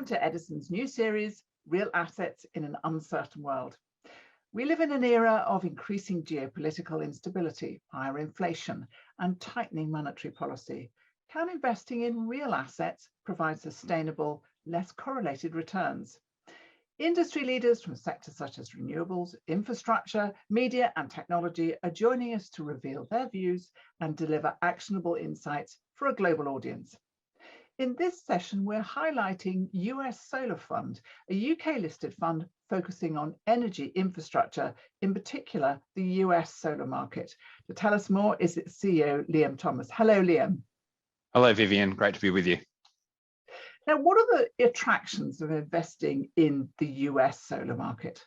Welcome to Edison's new series, Real Assets in an Uncertain World. We live in an era of increasing geopolitical instability, higher inflation, and tightening monetary policy. Can investing in real assets provide sustainable, less correlated returns? Industry leaders from sectors such as renewables, infrastructure, media, and technology are joining us to reveal their views and deliver actionable insights for a global audience. In this session, we're highlighting US Solar Fund, a UK-listed fund focusing on energy infrastructure, in particular the US solar market. To tell us more is its CEO, Liam Thomas. Hello, Liam. Hello, Vivienne. Great to be with you. Now, what are the attractions of investing in the US solar market?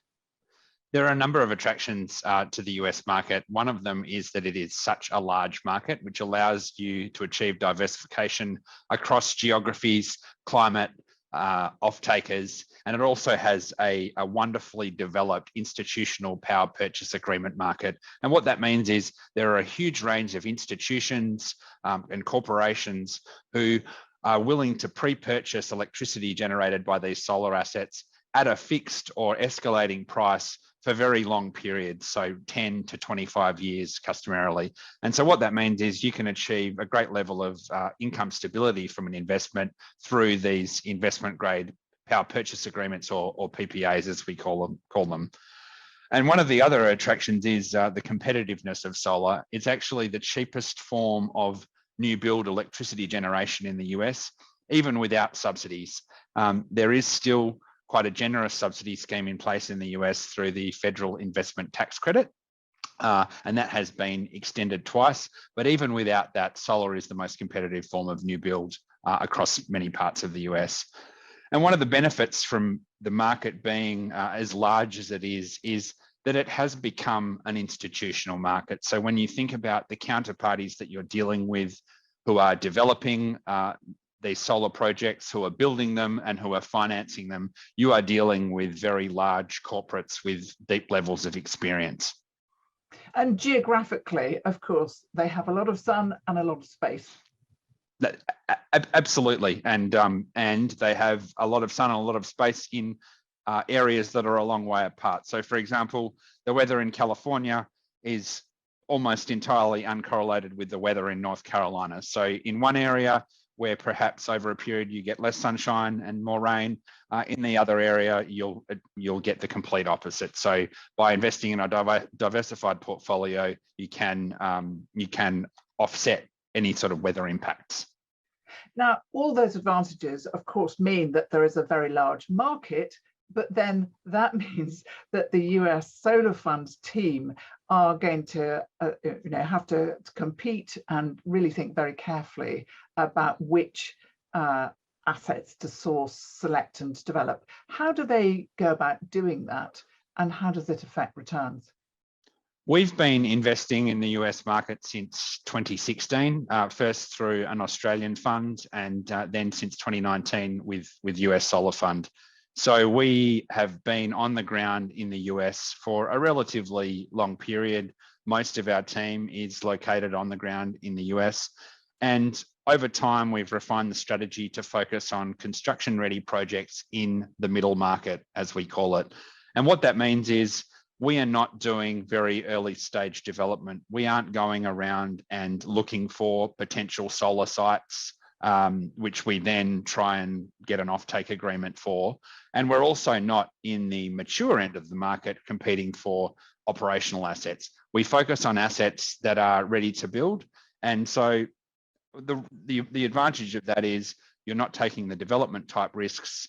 There are a number of attractions to the US market. One of them is that it is such a large market, which allows you to achieve diversification across geographies, climate, off-takers, and it also has a wonderfully developed institutional power purchase agreement market. And what that means is there are a huge range of institutions and corporations who are willing to pre-purchase electricity generated by these solar assets at a fixed or escalating price for very long periods, so 10 to 25 years customarily. And so what that means is you can achieve a great level of income stability from an investment through these investment grade power purchase agreements or PPAs, as we call them. And one of the other attractions is the competitiveness of solar. It's actually the cheapest form of new build electricity generation in the US, even without subsidies. There is still quite a generous subsidy scheme in place in the US through the federal investment tax credit. And that has been extended twice. But even without that, solar is the most competitive form of new build across many parts of the US. And one of the benefits from the market being as large as it is that it has become an institutional market. So when you think about the counterparties that you're dealing with who are developing these solar projects, who are building them and who are financing them, you are dealing with very large corporates with deep levels of experience. And geographically, of course, they have a lot of sun and a lot of space. Absolutely, and they have a lot of sun and a lot of space in areas that are a long way apart. So for example, the weather in California is almost entirely uncorrelated with the weather in North Carolina. So in one area, where perhaps over a period you get less sunshine and more rain, in the other area you'll get the complete opposite. So by investing in a diversified portfolio, you can offset any sort of weather impacts. Now, all those advantages, of course, mean that there is a very large market, but then that means that the US Solar Fund's team are going to have to compete and really think very carefully about which assets to source, select and develop. How do they go about doing that, and how does it affect returns? We've been investing in the US market since 2016, first through an Australian fund and then since 2019 with US Solar Fund. So we have been on the ground in the US for a relatively long period. Most of our team is located on the ground in the US. And over time, we've refined the strategy to focus on construction-ready projects in the middle market, as we call it. And what that means is we are not doing very early stage development. We aren't going around and looking for potential solar sites, which we then try and get an offtake agreement for. And we're also not in the mature end of the market competing for operational assets. We focus on assets that are ready to build. And so the advantage of that is you're not taking the development type risks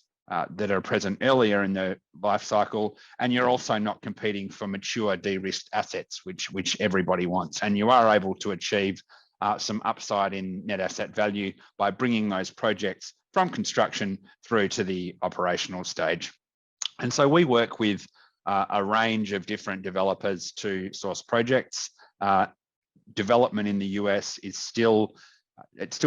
that are present earlier in the life cycle, and you're also not competing for mature de-risked assets, which everybody wants. And you are able to achieve some upside in net asset value by bringing those projects from construction through to the operational stage. And so we work with a range of different developers to source projects. Development in the US is still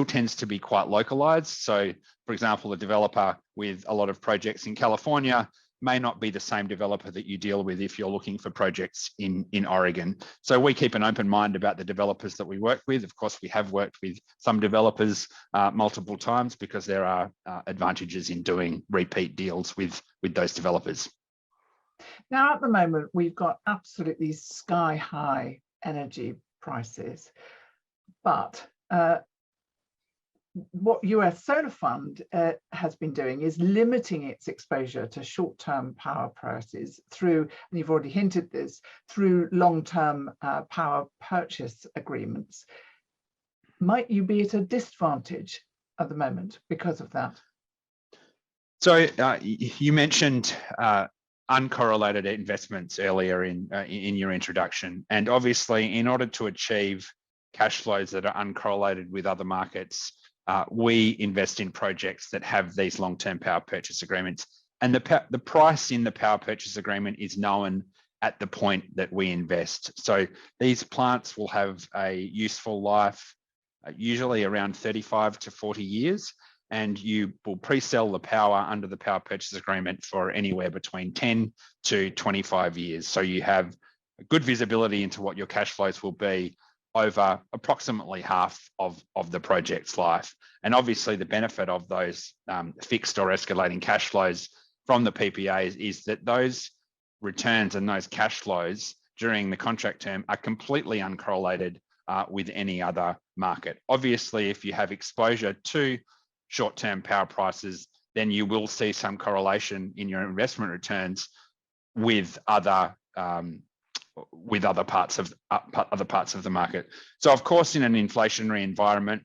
tends to be quite localized. So for example, a developer with a lot of projects in California may not be the same developer that you deal with if you're looking for projects in Oregon. So we keep an open mind about the developers that we work with. Of course, we have worked with some developers multiple times because there are advantages in doing repeat deals with those developers. Now, at the moment, we've got absolutely sky-high energy prices, but what US Solar Fund has been doing is limiting its exposure to short-term power prices through, and you've already hinted this, through long-term power purchase agreements. Might you be at a disadvantage at the moment because of that? So you mentioned uncorrelated investments earlier in your introduction, and obviously, in order to achieve cash flows that are uncorrelated with other markets, we invest in projects that have these long-term power purchase agreements, and the price in the power purchase agreement is known at the point that we invest. So these plants will have a useful life, usually around 35 to 40 years, and you will pre-sell the power under the power purchase agreement for anywhere between 10 to 25 years. So you have good visibility into what your cash flows will be over approximately half of the project's life. And obviously the benefit of those fixed or escalating cash flows from the PPAs is that those returns and those cash flows during the contract term are completely uncorrelated with any other market. Obviously, if you have exposure to short-term power prices, then you will see some correlation in your investment returns with other parts of the market. So of course, in an inflationary environment,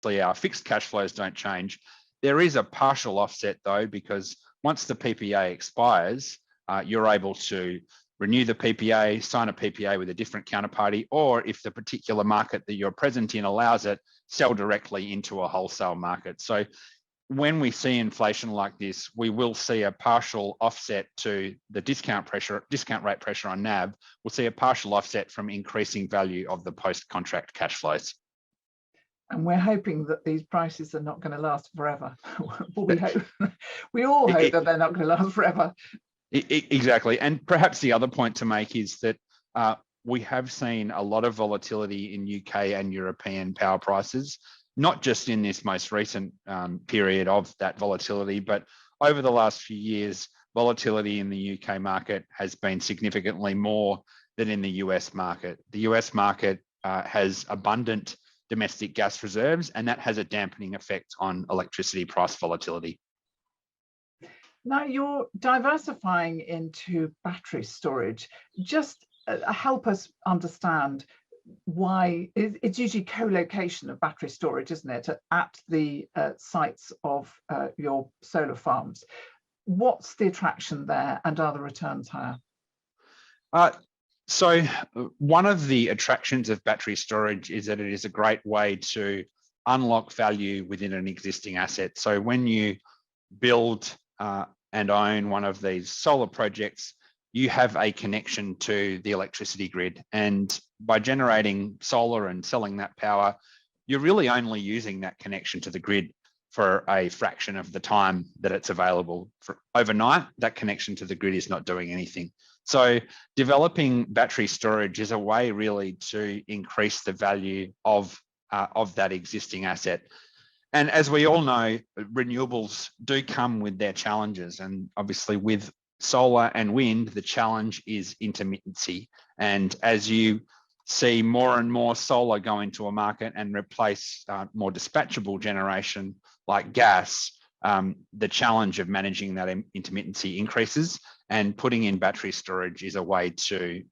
our fixed cash flows don't change. There is a partial offset though, because once the PPA expires, you're able to renew the PPA, sign a PPA with a different counterparty, or if the particular market that you're present in allows it, sell directly into a wholesale market. So when we see inflation like this, we will see a partial offset to the discount rate pressure on NAV. We'll see a partial offset from increasing value of the post-contract cash flows. And we're hoping that these prices are not going to last forever. We hope. We all hope that they're not going to last forever. Exactly. And perhaps the other point to make is that we have seen a lot of volatility in UK and European power prices, not just in this most recent period of that volatility, but over the last few years, volatility in the UK market has been significantly more than in the US market. The US market has abundant domestic gas reserves, and that has a dampening effect on electricity price volatility. Now you're diversifying into battery storage. Just help us understand why it's usually co-location of battery storage, isn't it, at the sites of your solar farms. What's the attraction there, and are the returns higher? So one of the attractions of battery storage is that it is a great way to unlock value within an existing asset. So when you build and own one of these solar projects, you have a connection to the electricity grid. And by generating solar and selling that power, you're really only using that connection to the grid for a fraction of the time that it's available. For overnight, that connection to the grid is not doing anything. So developing battery storage is a way really to increase the value of that existing asset. And as we all know, renewables do come with their challenges. And obviously with solar and wind, the challenge is intermittency. And as you see more and more solar go into a market and replace more dispatchable generation like gas, the challenge of managing that intermittency increases, and putting in battery storage is a way to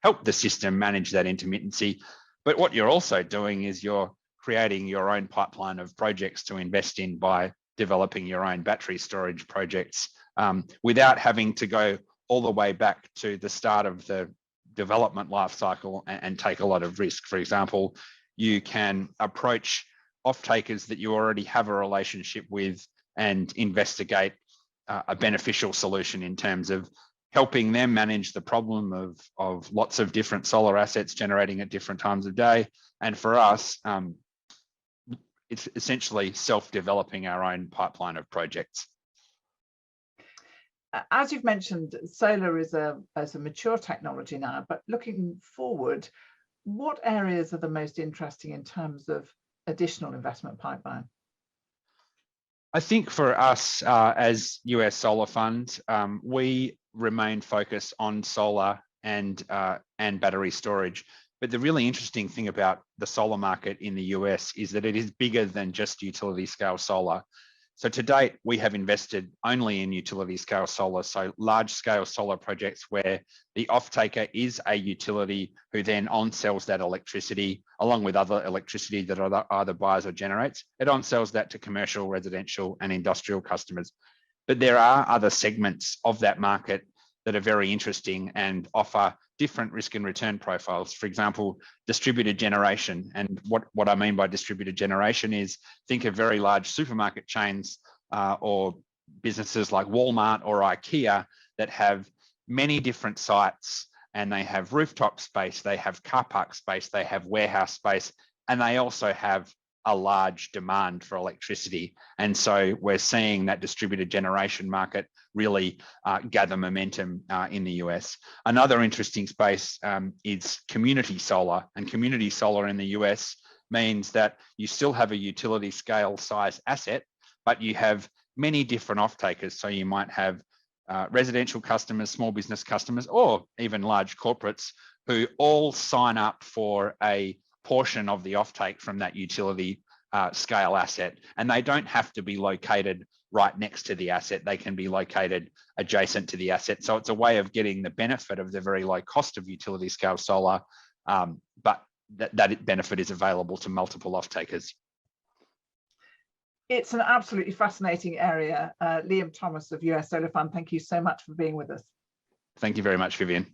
help the system manage that intermittency. But what you're also doing is you're creating your own pipeline of projects to invest in by developing your own battery storage projects without having to go all the way back to the start of the development life cycle and take a lot of risk. For example, you can approach off-takers that you already have a relationship with and investigate a beneficial solution in terms of helping them manage the problem of lots of different solar assets generating at different times of day. And for us, it's essentially self-developing our own pipeline of projects. As you've mentioned, solar is a mature technology now, but looking forward, what areas are the most interesting in terms of additional investment pipeline? I think for us as US Solar Fund, we remain focused on solar and battery storage. But the really interesting thing about the solar market in the US is that it is bigger than just utility scale solar. So to date, we have invested only in utility scale solar, so large scale solar projects where the off-taker is a utility who then on-sells that electricity along with other electricity that either buys or generates. It on-sells that to commercial, residential and industrial customers. But there are other segments of that market that are very interesting and offer different risk and return profiles. For example, distributed generation. And what I mean by distributed generation is think of very large supermarket chains or businesses like Walmart or IKEA that have many different sites, and they have rooftop space, they have car park space, they have warehouse space, and they also have a large demand for electricity. And so we're seeing that distributed generation market really gather momentum in the US. Another interesting space is community solar, and community solar in the US means that you still have a utility scale size asset, but you have many different off-takers. So you might have residential customers, small business customers, or even large corporates who all sign up for a portion of the offtake from that utility scale asset. And they don't have to be located right next to the asset. They can be located adjacent to the asset. So it's a way of getting the benefit of the very low cost of utility scale solar, but that benefit is available to multiple off-takers. It's an absolutely fascinating area. Liam Thomas of US Solar Fund, thank you so much for being with us. Thank you very much, Vivienne.